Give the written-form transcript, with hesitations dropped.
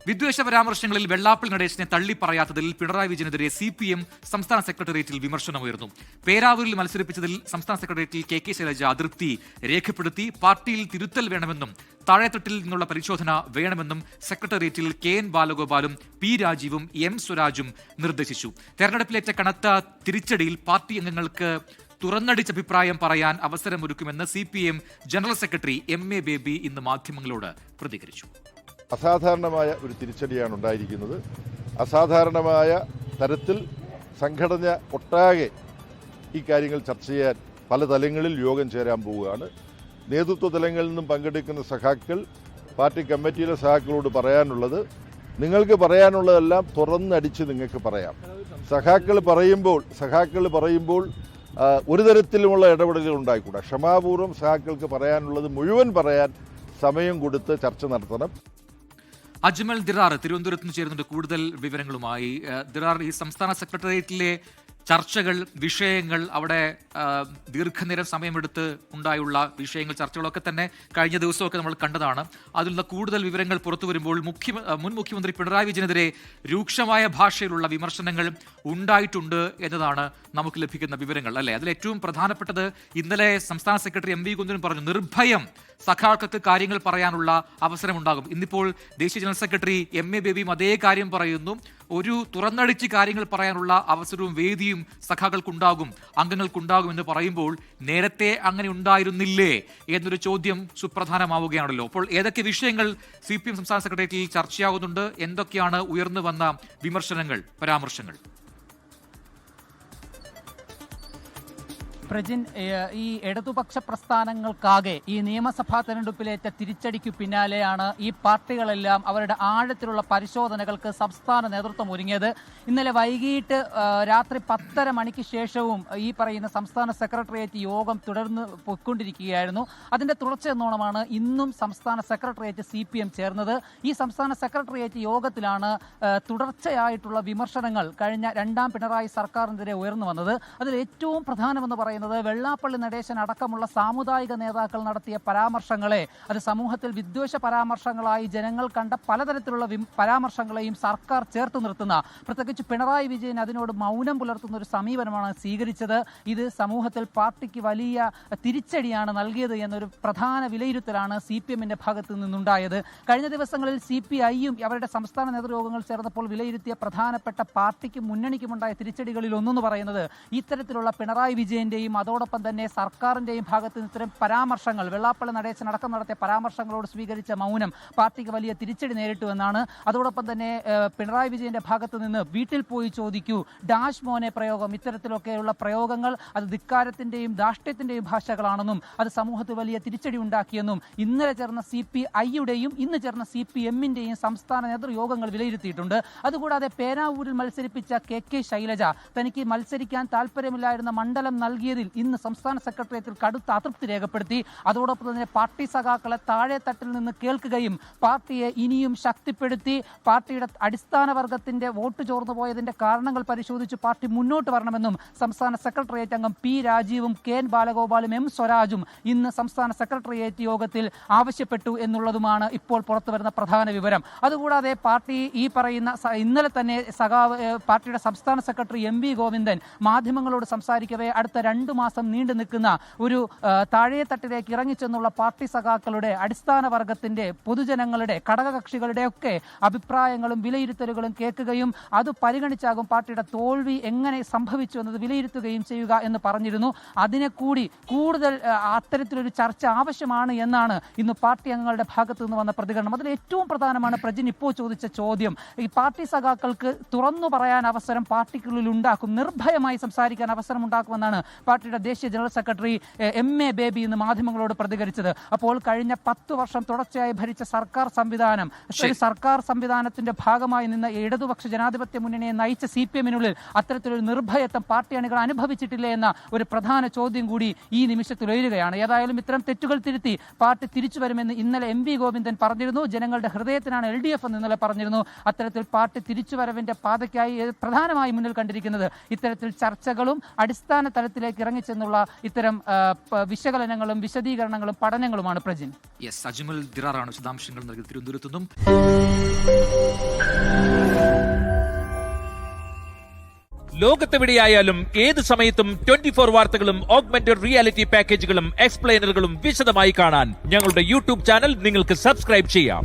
വിദ്വേഷ പരാമർശങ്ങളിൽ വെള്ളാപ്പള്ളി നടേശനെ തള്ളിപ്പറയാത്തതിൽ പിണറായി വിജയനെതിരെ CPM സംസ്ഥാന സെക്രട്ടേറിയറ്റിൽ വിമർശനമുയർന്നു. പേരാവൂരിൽ മത്സരിപ്പിച്ചതിൽ സംസ്ഥാന സെക്രട്ടേറിയറ്റിൽ KK ശൈലജ അതൃപ്തി രേഖപ്പെടുത്തി. പാർട്ടിയിൽ തിരുത്തൽ വേണമെന്നും താഴെത്തട്ടിൽ നിന്നുള്ള പരിശോധന വേണമെന്നും സെക്രട്ടേറിയറ്റിൽ KN ബാലഗോപാലും P രാജീവും M സ്വരാജും നിർദ്ദേശിച്ചു. തെരഞ്ഞെടുപ്പിലേറ്റ കനത്ത തിരിച്ചടിയിൽ പാർട്ടി അംഗങ്ങൾക്ക് തുറന്നടിച്ച് അഭിപ്രായം പറയാൻ അവസരമൊരുക്കുമെന്ന് CPM general secretary MA baby ഇന്ന് മാധ്യമങ്ങളോട് പ്രതികരിച്ചു. അസാധാരണമായ ഒരു തിരിച്ചടിയാണ് ഉണ്ടായിരിക്കുന്നത്. അസാധാരണമായ തരത്തിൽ സംഘടന ഒട്ടാകെ ഈ കാര്യങ്ങൾ ചർച്ച ചെയ്യാൻ പല തലങ്ങളിൽ യോഗം ചേരാൻ പോവുകയാണ്. നേതൃത്വ തലങ്ങളിൽ നിന്നും പങ്കെടുക്കുന്ന സഖാക്കൾ പാർട്ടി കമ്മിറ്റിയിലെ സഖാക്കളോട് പറയാനുള്ളത്, നിങ്ങൾക്ക് പറയാനുള്ളതെല്ലാം തുറന്നടിച്ച് നിങ്ങൾക്ക് പറയാം. സഖാക്കൾ പറയുമ്പോൾ ഒരു തരത്തിലുമുള്ള ഇടപെടലുകൾ ഉണ്ടായിക്കൂടാ. ക്ഷമാപൂർവ്വം സഖാക്കൾക്ക് പറയാനുള്ളത് മുഴുവൻ പറയാൻ സമയം കൊടുത്ത് ചർച്ച നടത്തണം. അജ്മൽ ദിറാർ തിരുവനന്തപുരത്ത് നിന്ന് ചേരുന്നുണ്ട് കൂടുതൽ വിവരങ്ങളുമായി. ദിറാർ, ഈ സംസ്ഥാന സെക്രട്ടേറിയറ്റിലെ ചർച്ചകൾ, വിഷയങ്ങൾ, അവിടെ ദീർഘനേരം സമയമെടുത്ത് ഉണ്ടായുള്ള വിഷയങ്ങൾ, ചർച്ചകളൊക്കെ തന്നെ കഴിഞ്ഞ ദിവസമൊക്കെ നമ്മൾ കണ്ടതാണ്. അതിൽ നിന്ന് കൂടുതൽ വിവരങ്ങൾ പുറത്തു വരുമ്പോൾ മുൻ മുഖ്യമന്ത്രി പിണറായി വിജയനെതിരെ രൂക്ഷമായ ഭാഷയിലുള്ള വിമർശനങ്ങൾ ഉണ്ടായിട്ടുണ്ട് എന്നതാണ് നമുക്ക് ലഭിക്കുന്ന വിവരങ്ങൾ, അല്ലേ? അതിൽ ഏറ്റവും പ്രധാനപ്പെട്ടത് ഇന്നലെ സംസ്ഥാന സെക്രട്ടറി MV ഗോവിന്ദൻ പറഞ്ഞു, നിർഭയം സഖാക്കൾക്ക് കാര്യങ്ങൾ പറയാനുള്ള അവസരമുണ്ടാകും. ഇന്നിപ്പോൾ ദേശീയ ജനറൽ സെക്രട്ടറി MA ബേബിയും അതേ കാര്യം പറയുന്നു. ഒരു തുറന്നടിച്ച് കാര്യങ്ങൾ പറയാനുള്ള അവസരവും വേദിയും സഖാക്കൾക്കുണ്ടാകും, അംഗങ്ങൾക്കുണ്ടാകും എന്ന് പറയുമ്പോൾ നേരത്തെ അങ്ങനെ ഉണ്ടായിരുന്നില്ലേ എന്നൊരു ചോദ്യം സുപ്രധാനമാവുകയാണല്ലോ. അപ്പോൾ ഏതൊക്കെ വിഷയങ്ങൾ CPM സംസ്ഥാന സെക്രട്ടേറിയറ്റിൽ ചർച്ചയാകുന്നുണ്ട്? എന്തൊക്കെയാണ് ഉയർന്നു വന്ന വിമർശനങ്ങൾ, പരാമർശങ്ങൾ? പ്രജിൻ, ഈ ഇടതുപക്ഷ പ്രസ്ഥാനങ്ങൾക്കാകെ ഈ നിയമസഭാ തെരഞ്ഞെടുപ്പിലേറ്റ തിരിച്ചടിക്കു പിന്നാലെയാണ് ഈ പാർട്ടികളെല്ലാം അവരുടെ ആഴത്തിലുള്ള പരിശോധനകൾക്ക് സംസ്ഥാന നേതൃത്വം ഒരുങ്ങിയത്. ഇന്നലെ വൈകിട്ട് രാത്രി 10:30 മണിക്ക് ശേഷവും ഈ പറയുന്ന സംസ്ഥാന സെക്രട്ടേറിയറ്റ് യോഗം തുടർന്ന് പോയിക്കൊണ്ടിരിക്കുകയായിരുന്നു. അതിന്റെ തുടർച്ചയെന്നോണമാണ് ഇന്നും സംസ്ഥാന സെക്രട്ടേറിയറ്റ് CPM ചേർന്നത്. ഈ സംസ്ഥാന സെക്രട്ടേറിയറ്റ് യോഗത്തിലാണ് തുടർച്ചയായിട്ടുള്ള വിമർശനങ്ങൾ കഴിഞ്ഞ രണ്ടാം പിണറായി സർക്കാരിനെതിരെ ഉയർന്നു വന്നത്. അതിൽ ഏറ്റവും പ്രധാനമെന്ന് പറയുന്നത് വെള്ളാപ്പള്ളി നടേശൻ അടക്കമുള്ള സാമുദായിക നേതാക്കൾ നടത്തിയ പരാമർശങ്ങളെ, അത് സമൂഹത്തിൽ വിദ്വേഷ പരാമർശങ്ങളായി ജനങ്ങൾ കണ്ട പലതരത്തിലുള്ള പരാമർശങ്ങളെയും സർക്കാർ ചേർത്ത് നിർത്തുന്ന, പ്രത്യേകിച്ച് പിണറായി വിജയൻ അതിനോട് മൗനം പുലർത്തുന്ന ഒരു സമീപനമാണ് സ്വീകരിച്ചത്. ഇത് സമൂഹത്തിൽ പാർട്ടിക്ക് വലിയ തിരിച്ചടിയാണ് നൽകിയത് എന്നൊരു പ്രധാന വിലയിരുത്തലാണ് CPMന്റെ ഭാഗത്ത് നിന്നുണ്ടായത്. കഴിഞ്ഞ ദിവസങ്ങളിൽ CPIയും അവരുടെ സംസ്ഥാന നേതൃയോഗങ്ങൾ ചേർന്നപ്പോൾ വിലയിരുത്തിയ പ്രധാനപ്പെട്ട പാർട്ടിക്കും മുന്നണിക്കുമുണ്ടായ തിരിച്ചടികളിൽ ഒന്നെന്ന് പറയുന്നത് ഇത്തരത്തിലുള്ള പിണറായി വിജയന്റെയും അതോടൊപ്പം തന്നെ സർക്കാരിന്റെയും ഭാഗത്ത് നിന്ന് ഇത്തരം പരാമർശങ്ങൾ, വെള്ളാപ്പള്ളി നടേശൻ അടക്കം നടത്തിയ പരാമർശങ്ങളോട് സ്വീകരിച്ച മൗനം പാർട്ടിക്ക് വലിയ തിരിച്ചടി നേരിട്ടുവെന്നാണ്. അതോടൊപ്പം തന്നെ പിണറായി വിജയന്റെ ഭാഗത്ത് നിന്ന് വീട്ടിൽ പോയി ചോദിക്കൂ, ഡാഷ് മോനെ പ്രയോഗം, ഇത്തരത്തിലൊക്കെയുള്ള പ്രയോഗങ്ങൾ അത് ധിക്കാരത്തിന്റെയും ധാർഷ്ട്യത്തിന്റെയും ഭാഷകളാണെന്നും അത് സമൂഹത്തിൽ വലിയ തിരിച്ചടി ഉണ്ടാക്കിയെന്നും ഇന്നലെ ചേർന്ന CPIയുടെയും ഇന്ന് ചേർന്ന CPMന്റെയും സംസ്ഥാന നേതൃയോഗങ്ങൾ വിലയിരുത്തിയിട്ടുണ്ട്. അതുകൂടാതെ പേരാവൂരിൽ മത്സരിപ്പിച്ച KK ശൈലജ തനിക്ക് മത്സരിക്കാൻ താല്പര്യമില്ലായിരുന്ന മണ്ഡലം നൽകിയതിൽ ഇന്ന് സംസ്ഥാന സെക്രട്ടേറിയറ്റിൽ കടുത്ത അതൃപ്തി രേഖപ്പെടുത്തി. അതോടൊപ്പം തന്നെ പാർട്ടി സഖാക്കളെ താഴെത്തട്ടിൽ നിന്ന് കേൾക്കുകയും പാർട്ടിയെ ഇനിയും ശക്തിപ്പെടുത്തി പാർട്ടിയുടെ അടിസ്ഥാന വർഗത്തിന്റെ വോട്ട് ചോർന്നു പോയതിന്റെ കാരണങ്ങൾ പരിശോധിച്ച് പാർട്ടി മുന്നോട്ട് വരണമെന്നും സംസ്ഥാന സെക്രട്ടേറിയറ്റ് അംഗം P രാജീവും KN ബാലഗോപാലും M സ്വരാജും ഇന്ന് സംസ്ഥാന സെക്രട്ടേറിയറ്റ് യോഗത്തിൽ ആവശ്യപ്പെട്ടു എന്നുള്ളതുമാണ് ഇപ്പോൾ പുറത്തുവരുന്ന പ്രധാന വിവരം. അതുകൂടാതെ പാർട്ടി ഈ പറയുന്ന ഇന്നലെ തന്നെ പാർട്ടിയുടെ സംസ്ഥാന സെക്രട്ടറി MV ഗോവിന്ദൻ മാധ്യമങ്ങളോട് സംസാരിക്കവേ അടുത്ത 2 മാസം നീണ്ടു നിൽക്കുന്ന ഒരു താഴെത്തട്ടിലേക്ക് ഇറങ്ങിച്ചെന്നുള്ള പാർട്ടി സഖാക്കളുടെ അടിസ്ഥാന വർഗത്തിന്റെ, പൊതുജനങ്ങളുടെ, ഘടകകക്ഷികളുടെ ഒക്കെ അഭിപ്രായങ്ങളും വിലയിരുത്തലുകളും കേൾക്കുകയും അത് പരിഗണിച്ചാകും പാർട്ടിയുടെ തോൽവി എങ്ങനെ സംഭവിച്ചു എന്നത് വിലയിരുത്തുകയും ചെയ്യുക എന്ന് പറഞ്ഞിരുന്നു. അതിനെ കൂടി കൂടുതൽ അത്തരത്തിലൊരു ചർച്ച ആവശ്യമാണ് എന്നാണ് ഇന്ന് പാർട്ടി അംഗങ്ങളുടെ ഭാഗത്തു നിന്ന് വന്ന പ്രതികരണം. അതിൽ ഏറ്റവും പ്രധാനമാണ് പ്രജിൻ ഇപ്പോൾ ചോദിച്ച ചോദ്യം. ഈ പാർട്ടി സഖാക്കൾക്ക് തുറന്നു പറയാൻ അവസരം പാർട്ടിക്കുള്ളിൽ ഉണ്ടാക്കും, നിർഭയമായി സംസാരിക്കാൻ അവസരം ഉണ്ടാക്കുമെന്നാണ് പാർട്ടിയുടെ ദേശീയ ജനറൽ സെക്രട്ടറി MA ബേബി ഇന്ന് മാധ്യമങ്ങളോട് പ്രതികരിച്ചത്. അപ്പോൾ കഴിഞ്ഞ 10 വർഷം തുടർച്ചയായി ഭരിച്ച സർക്കാർ സംവിധാനത്തിന്റെ ഭാഗമായി നിന്ന് ഇടതുപക്ഷ ജനാധിപത്യ മുന്നണിയെ നയിച്ച CPMനുള്ളിൽ അത്തരത്തിലൊരു നിർഭയത്വം പാർട്ടി അണികൾ അനുഭവിച്ചിട്ടില്ല എന്ന ഒരു പ്രധാന ചോദ്യം കൂടി ഈ നിമിഷത്തിൽ ഉയരുകയാണ്. ഏതായാലും ഇത്തരം തെറ്റുകൾ തിരുത്തി പാർട്ടി തിരിച്ചു വരുമെന്ന് ഇന്നലെ MV ഗോവിന്ദൻ പറഞ്ഞിരുന്നു. ജനങ്ങളുടെ ഹൃദയത്തിനാണ് LDF എന്ന് ഇന്നലെ പറഞ്ഞിരുന്നു. അത്തരത്തിൽ പാർട്ടി തിരിച്ചുവരവിന്റെ പാതയ്ക്കായി പ്രധാനമായി മുന്നിൽ കണ്ടിരിക്കുന്നത് ഇത്തരത്തിൽ ചർച്ചകളും അടിസ്ഥാന തലത്തിലേക്ക് ഇറങ്ങിച്ചെന്നുള്ള ഇത്തരം വിശകലനങ്ങളും വിശദീകരണങ്ങളും പഠനങ്ങളുമാണ്. പ്രജിൻ, അജ്മൽ ദിറാറാണ് വിശദാംശങ്ങൾ നൽകി തിരുവനന്തപുരത്തുനിന്നും. ലോകത്തെവിടെയായാലും ഏത് സമയത്തും 24 വാർത്തകളും ഓഗ്മെന്റഡ് റിയാലിറ്റി പാക്കേജുകളും എക്സ്പ്ലെയിനറുകളും വിശദമായി കാണാൻ ഞങ്ങളുടെ യൂട്യൂബ് ചാനൽ നിങ്ങൾക്ക് സബ്സ്ക്രൈബ് ചെയ്യാം.